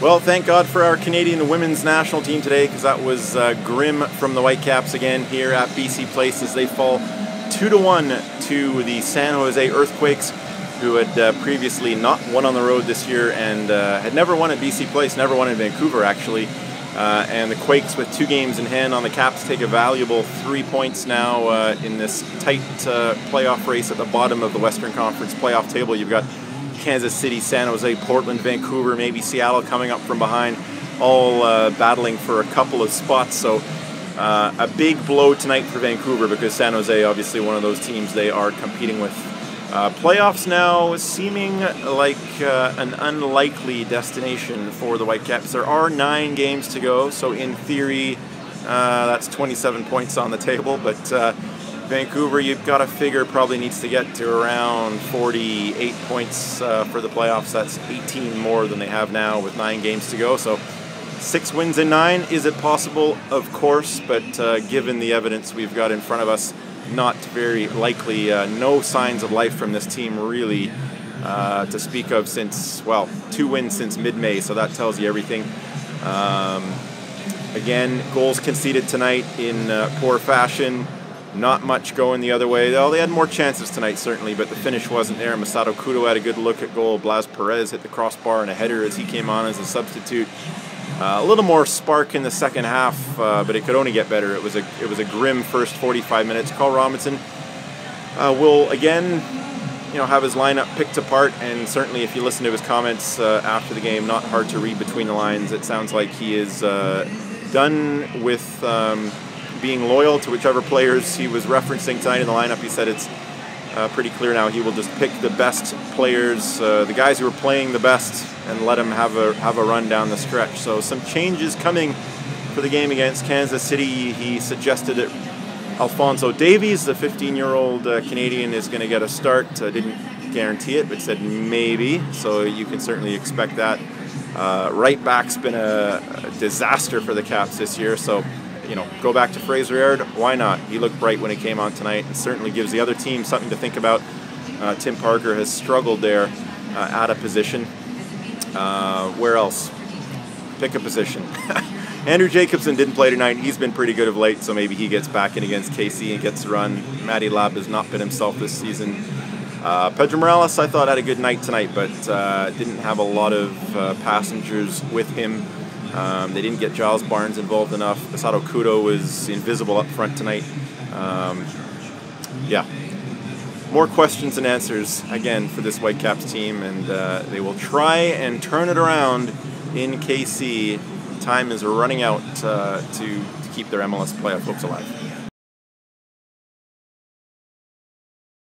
Well, thank God for our Canadian women's national team today, because that was grim from the Whitecaps again here at BC Place as they fall 2-1 to the San Jose Earthquakes, who had previously not won on the road this year and had never won at BC Place, never won in Vancouver actually. And the Quakes, with 2 games in hand on the Caps, take a valuable 3 points now in this tight playoff race at the bottom of the Western Conference playoff table. You've got Kansas City, San Jose, Portland, Vancouver, maybe Seattle coming up from behind, all battling for a couple of spots. So a big blow tonight for Vancouver, because San Jose, obviously one of those teams they are competing with. Playoffs now seeming like an unlikely destination for the Whitecaps. There are 9 games to go, so in theory that's 27 points on the table, but Vancouver, you've got to figure, probably needs to get to around 48 points for the playoffs. That's 18 more than they have now with 9 games to go. So 6 wins in 9. Is it possible? Of course, but given the evidence we've got in front of us, not very likely. No signs of life from this team really to speak of since, well, 2 wins since mid-May, so that tells you everything. Again, goals conceded tonight in poor fashion. Not much going the other way. Well, they had more chances tonight, certainly, but the finish wasn't there. Masato Kudo had a good look at goal. Blas Perez hit the crossbar and a header as he came on as a substitute. A little more spark in the second half, but it could only get better. It was a grim first 45 minutes. Carl Robinson will again, have his lineup picked apart, and certainly if you listen to his comments after the game, not hard to read between the lines. It sounds like he is done with being loyal to whichever players he was referencing tonight in the lineup. He said it's pretty clear now he will just pick the best players, the guys who are playing the best, and let them have a run down the stretch. So some changes coming for the game against Kansas City. He suggested that Alphonso Davies, the 15-year-old Canadian, is going to get a start. Didn't guarantee it, but said maybe, so you can certainly expect that. Right back's been a disaster for the Caps this year, so go back to Fraser Aird, why not? He looked bright when he came on tonight and certainly gives the other team something to think about. Tim Parker has struggled there at a position. Where else? Pick a position. Andrew Jacobson didn't play tonight. He's been pretty good of late, so maybe he gets back in against KC and gets a run. Matty Lab has not been himself this season. Pedro Morales, I thought, had a good night tonight, but didn't have a lot of passengers with him. They didn't get Giles Barnes involved enough. Masato Kudo was invisible up front tonight. Yeah, more questions than answers, again, for this Whitecaps team, and they will try and turn it around in KC. Time is running out to keep their MLS playoff hopes alive.